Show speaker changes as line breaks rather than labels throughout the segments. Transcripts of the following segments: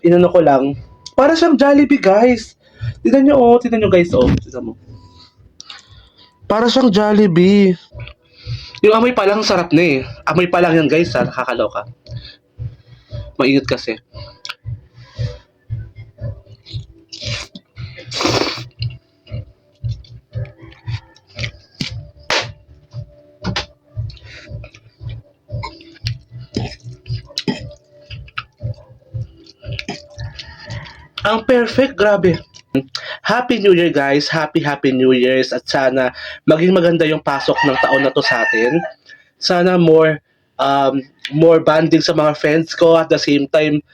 Inano ko lang. Para siyang Jollibee, guys. Tignan nyo, oh. Tignan nyo, guys, oh. Tignan mo. Para siyang Jollibee. Yung amoy pa lang, sarap na eh. Amoy pa lang yan, guys, ha. Nakakaloka. Mainit kasi. Ang perfect, grabe. Happy New Year, guys. Happy New Year's. At sana maging maganda yung pasok ng taon na to sa atin. Sana more bonding sa mga friends ko, at the same time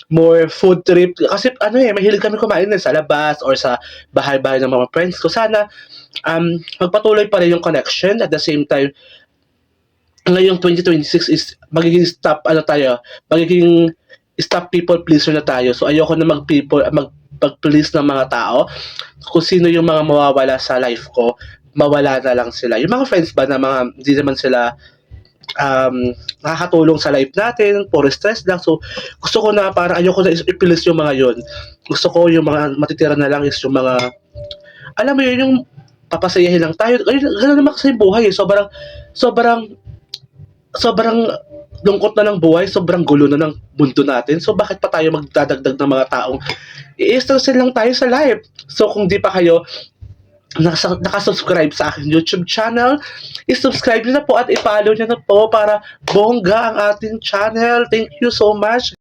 more food trip kasi ano eh, mahilig kami kumain sa labas or sa bahay-bahay ng mga friends ko. Sana magpatuloy pa rin yung connection, at the same time ngayong 2026 is magiging stop people pleaser na tayo. So ayoko na mag-please ng mga tao. Kung sino yung mga mawawala sa life ko, mawala na lang sila. Yung mga friends ba na mga hindi naman sila nakakatulong sa life natin, puro stress lang. So, gusto ko na para ayoko na ipilis yung mga yon. Gusto ko yung mga matitira na lang is yung mga, alam mo yun, yung papasayahin lang tayo. Ganun naman kasi yung buhay eh. Sobrang lungkot na ng buhay, sobrang gulo na ng mundo natin. So, bakit pa tayo magdadagdag ng mga taong i-stressin lang tayo sa life? So, kung di pa kayo nakasubscribe sa aking YouTube channel, i-subscribe nyo na po at i-follow nyo na po para bongga ang ating channel. Thank you so much.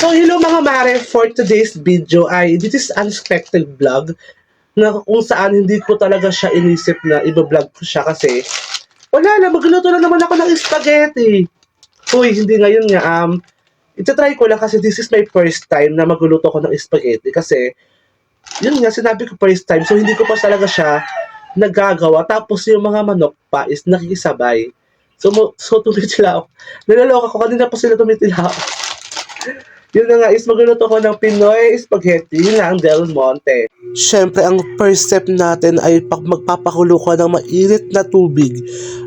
So, hello mga mare, for today's video ay this is unexpected vlog na kung saan hindi ko talaga siya inisip na i-vlog ko siya kasi wala na, magluto na naman ako ng spaghetti. Uy, hindi ngayon nga, itatry ko lang kasi this is my first time na magluluto ko ng spaghetti kasi yun nga, sinabi ko first time, so hindi ko pa talaga siya nagagawa. Tapos yung mga manok pa is nakikisabay. So tumitila ako. Nilaloka ko, kanina pa sila tumitila ako. Yun na nga is magluluto ko ng Pinoy spaghetti ng Del Monte. Siyempre, ang first step natin ay magpapakulo ka ng mainit na tubig.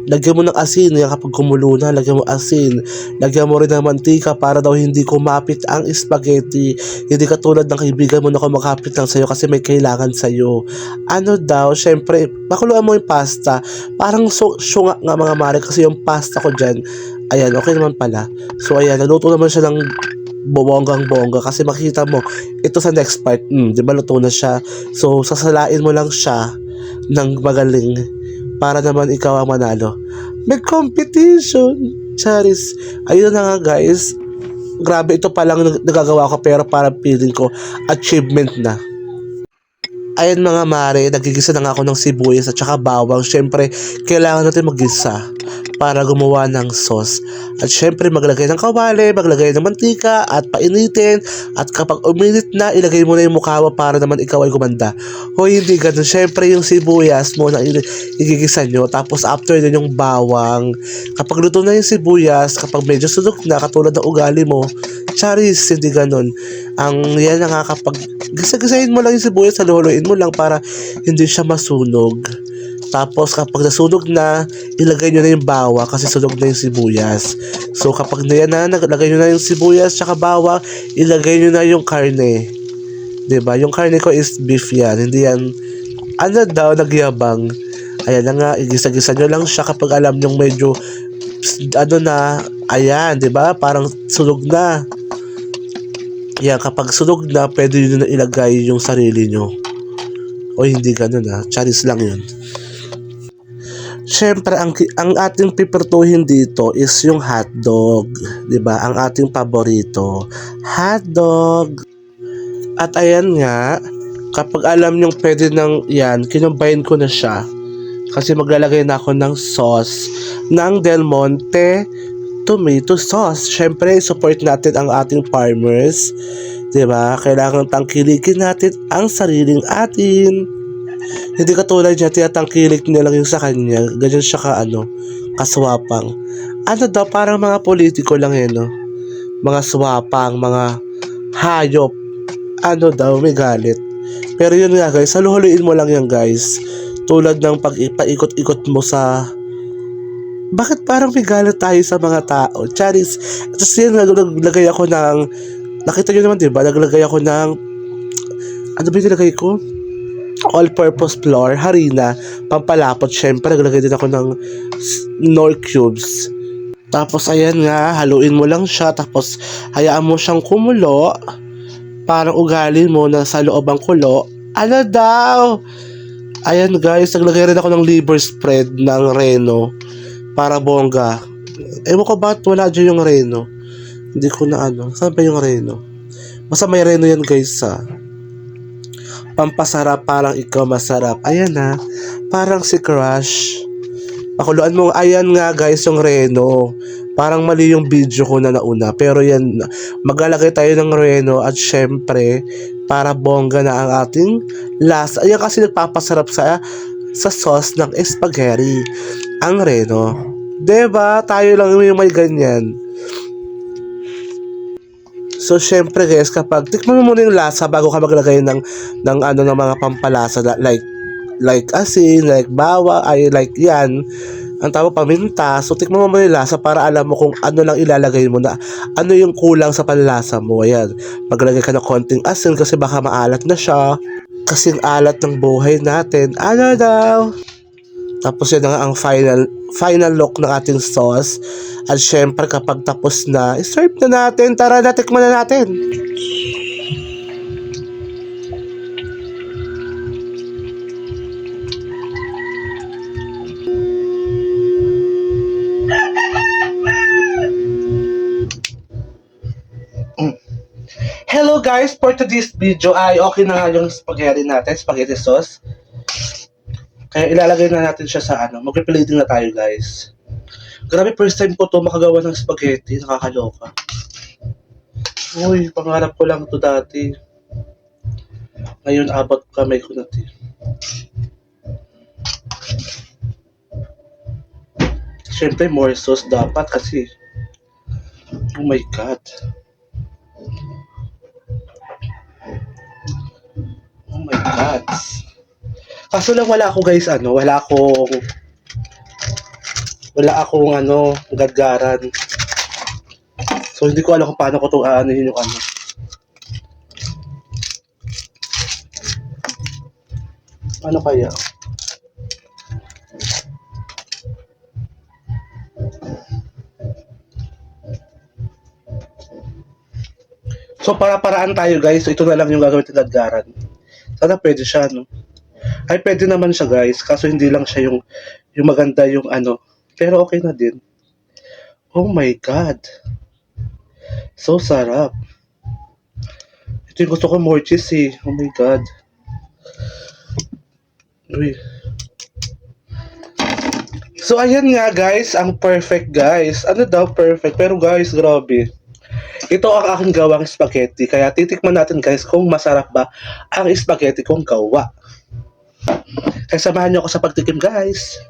Lagyan mo ng asin, kapag kumulo na, lagyan mo asin. Lagyan mo rin ng mantika para daw hindi kumapit ang spaghetti. Hindi katulad ng kaibigan mo na kumakapit lang sa'yo kasi may kailangan sa'yo. Ano daw, siyempre, pakuluan mo yung pasta. Parang syunga nga mga mare kasi yung pasta ko dyan. Ayan, okay naman pala. So ayan, naluto naman siya ng bonggang-bongga kasi makita mo ito sa next part, di ba luto na siya, so sasalain mo lang siya ng magaling para naman ikaw ang manalo. May competition, charis. Ayun na nga guys, grabe, ito pa lang nagagawa ko pero parang feeling ko achievement na. Ayun mga mare, nagigisa na nga ako ng sibuyas at saka bawang. Syempre, kailangan natin maggisa para gumawa ng sauce. At syempre, maglagay ng kawali, maglagay ng mantika at painitin. At kapag uminit na, ilagay mo na yung mukhawa para naman ikaw ay gumanda. Hoy, hindi ganun. Syempre, yung sibuyas mo na igigisa nyo. Tapos after nun yung bawang. Kapag luto na yung sibuyas, kapag medyo sunog na, katulad ng ugali mo, charis, hindi ganun. Ang yan na nga, kapag gisa-gisahin mo lang yung sibuyas, haluhuluin mo lang para hindi siya masunog. Tapos kapag nasunog na, ilagay nyo na yung bawang kasi sunog na yung sibuyas. So kapag naglagay nyo na yung sibuyas tsaka bawang, ilagay nyo na yung karne. Diba? Yung karne ko is beef yan. Hindi yan, ano daw, nagyabang. Ayan na nga, igisa-gisa nyo lang siya kapag alam nyong medyo, ano na, ayan, diba? Parang sunog na. Yan, kapag sunog na, pwede nyo na ilagay yung sarili nyo. O hindi ganun charis lang yun. Siyempre, ang ating pipirtuhin dito is yung hotdog. Diba? Ang ating paborito. Hotdog. At ayan nga, kapag alam nyong pwede nang yan, kinumbayin ko na siya. Kasi maglalagay na ako ng sauce ng Del Monte tomato sauce. Siyempre, support natin ang ating farmers. Diba? Kailangan tangkilikin natin ang sariling atin. Hindi katulad niya, tinatangkilik niya lang yung sa kanya. Ganyan siya kaswapang. Ano daw, parang mga politiko lang no? Mga swapang, mga hayop. Ano daw, may galit. Pero yun nga guys, haluhuluin mo lang yan guys. Tulad ng pag-ipaikot-ikot mo sa... Bakit parang may galit tayo sa mga tao? Charis. Tapos yun, naglagay ako ng... Nakita nyo naman diba? Naglagay ako ng... Ano ba yung nilagay ko? All-purpose flour, harina, pampalapot. Syempre, naglagay din ako ng Knorr cubes. Tapos ayan nga, haluin mo lang siya. Tapos hayaan mo siyang kumulo. Parang ugali mo na sa loob ang kulo. Ano daw? Ayan guys, naglagay rin ako ng liver spread ng Reno. Para bongga. Ewan ko ba't wala dyan yung Reno. Hindi ko na Saan ba yung Reno? Basta may Reno yan guys Pampasarap, parang ikaw masarap. Ayan parang si Crush. Pakuluan mo, ayan nga guys yung Reno. Parang mali yung video ko na nauna. Pero yan, maglalagay tayo ng Reno at syempre, para bongga na ang ating lasa. Ayan kasi nagpapasarap sa sauce ng spaghetti. Ang Reno. Diba? Tayo lang yung may ganyan. So, syempre guys, kapag tikman mo muna yung lasa bago ka maglagay ng mga pampalasa like asin, like bawa, like yan. Ang tawag paminta. So, tikman mo muna yung lasa para alam mo kung ano lang ilalagay mo na ano yung kulang sa panlasa mo. Ayan. Maglagay ka ng konting asin kasi baka maalat na siya. Kasing alat ng buhay natin. Ano daw? Tapos yun nga ang final look ng ating sauce. At syempre kapag tapos na, i-serve na natin. Tara na, tikman na natin. Hello guys, for today's video ay okay na nga yung spaghetti natin, spaghetti sauce. Kaya ilalagay na natin siya sa mag-plating na tayo guys. Grabe, first time ko to makagawa ng spaghetti, nakakaloka. Uy, pangarap ko lang to dati. Ngayon abot kamay ko na to. Siyempre more sauce dapat kasi. Oh my god. Oh my god. Kaso lang wala ako guys, wala akong gadgaran. So hindi ko alam kung paano ko ito aanihin yung Ano kaya? So para-paraan tayo guys. So ito na lang yung gagawin ng gadgaran. Sana pwede siya, Ay, pwede naman siya guys. Kaso hindi lang siya yung maganda yung Pero okay na din. Oh my god. So sarap. Ito yung gusto ko, more cheese Oh my god. Uy. So ayan nga guys, ang perfect guys. Ano daw perfect? Pero guys, grabe. Ito ang aking gawang spaghetti. Kaya titikman natin guys kung masarap ba ang spaghetti kong gawa. Kaya samahan niyo ako sa pagtikim guys.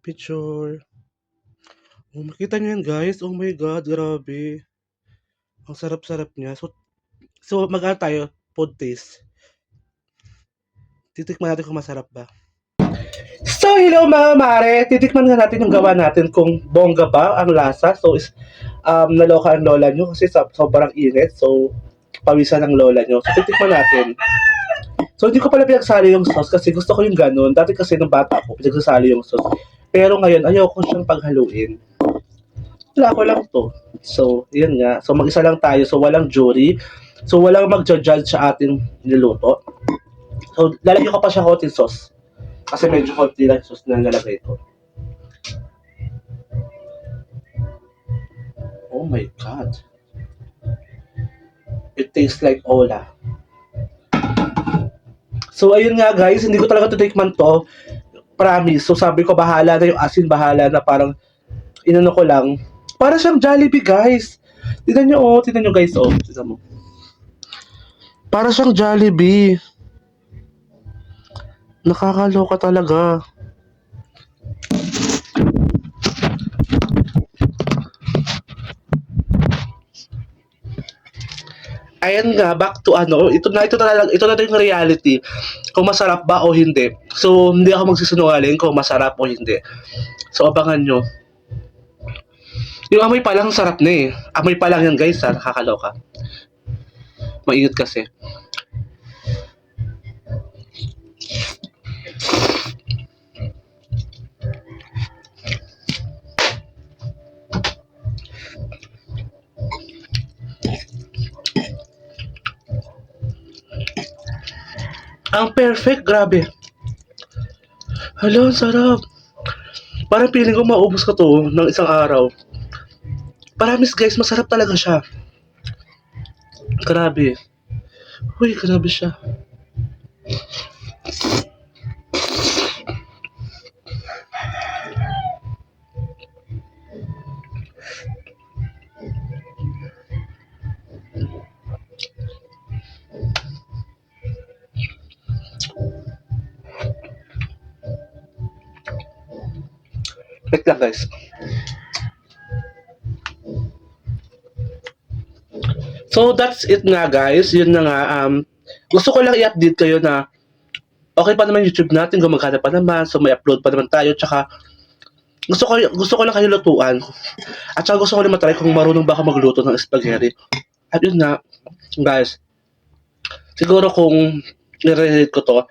Picture. Oh, makita niyo yan guys. Oh my god, grabe. Ang sarap-sarap niya. So mag-ano tayo? Food taste. Titikman natin kung masarap ba. So, hello mga mare. Titikman nga natin yung gawa natin kung bongga ba ang lasa. So, naloka ang lola nyo kasi sobrang init. So, pawisan ng lola nyo. So, titikman natin. So, hindi ko pala pinagsali yung sauce kasi gusto ko yung ganun. Dati kasi nung bata ako, pinagsali yung sauce. Pero ngayon, ayoko siyang paghaluin. Wala ko lang to. So, yun nga. So, mag-isa lang tayo. So, walang jury. So, walang mag-judge sa ating niluto. So, lalagyan ko pa siya konting sauce. Kasi medyo konti lang sauce na nalagay ko. Oh my god. It tastes like Ola. So, ayun nga guys. Hindi ko talaga titikman to. Promise. So, sabi ko bahala na yung asin. Bahala na parang inano ko lang. Para siyang Jollibee guys. Tignan nyo guys, oh. Tignan mo. Para siyang Jollibee. Nakakaloka talaga. Ayan nga, back to ano, ito na yung reality. Kung masarap ba o hindi. So, hindi ako magsisinungaling kung masarap o hindi. So, abangan nyo. Yung amoy pa lang, sarap na eh. Amoy pa lang yan guys, ha? Nakakaloka. Mainit kasi. Ang perfect, grabe. Hala, ang sarap. Parang feeling ko maubos ko to ng isang araw. Promise guys, masarap talaga siya. Grabe. Uy, grabe siya. Wait lang guys. So that's it nga guys. Yun na nga. Gusto ko lang i-update kayo na okay pa naman YouTube natin, gumagana pa naman, so may upload pa naman tayo, tsaka gusto ko lang kayo lutuan. At saka gusto ko rin matry kung marunong ba ako magluto ng spaghetti. At yun na, guys. Siguro kung i-rate ko to,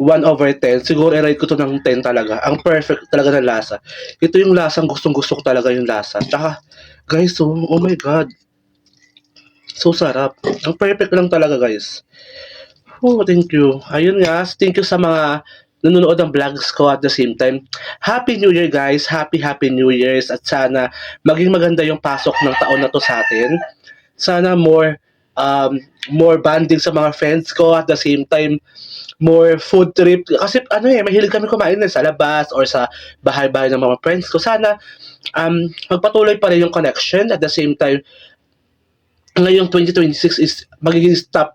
1/10, siguro i-rate ko to ng 10 talaga. Ang perfect talaga ng lasa. Ito yung lasang gustong-gusto ko talaga yung lasa. Tsaka, guys, oh my God. So sarap. Ang perfect lang talaga, guys. Oh, thank you. Ayun nga, thank you sa mga nanonood ng vlogs ko at the same time. Happy New Year, guys. Happy New Year's. At sana maging maganda yung pasok ng taon na to sa atin. Sana more bonding sa mga friends ko at the same time more food trip. Kasi mahilig kami kumain sa labas or sa bahay-bahay ng mga friends ko. Sana magpatuloy pa rin yung connection at the same time ngayong 2026 is magiging stop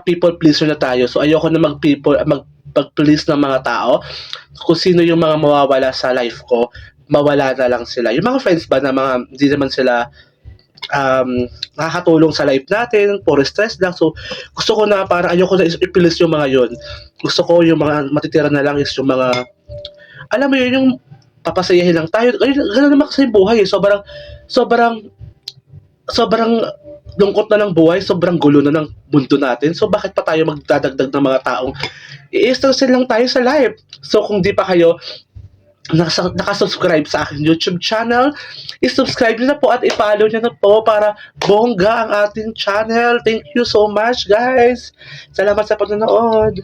people pleaser na tayo. So ayoko na mag-please ng mga tao. Kung sino yung mga mawawala sa life ko, mawala na lang sila. Yung mga friends ba na mga hindi naman sila nakakatulong sa life natin, puro stress lang. So gusto ko na para ayoko na i-please yung mga yon. Gusto ko yung mga matitira na lang is yung mga alam mo yun, yung papasayahin lang tayo. Ganun naman kasi yung buhay eh. Sobrang lungkot na ng buhay, sobrang gulo na ng mundo natin. So bakit pa tayo magdadagdag ng mga taong i-stressin lang tayo sa life? So kung di pa kayo nakasubscribe sa aking YouTube channel, i-subscribe nyo na po at i-follow nyo na po para bongga ang ating channel. Thank you so much guys. Salamat sa panonood.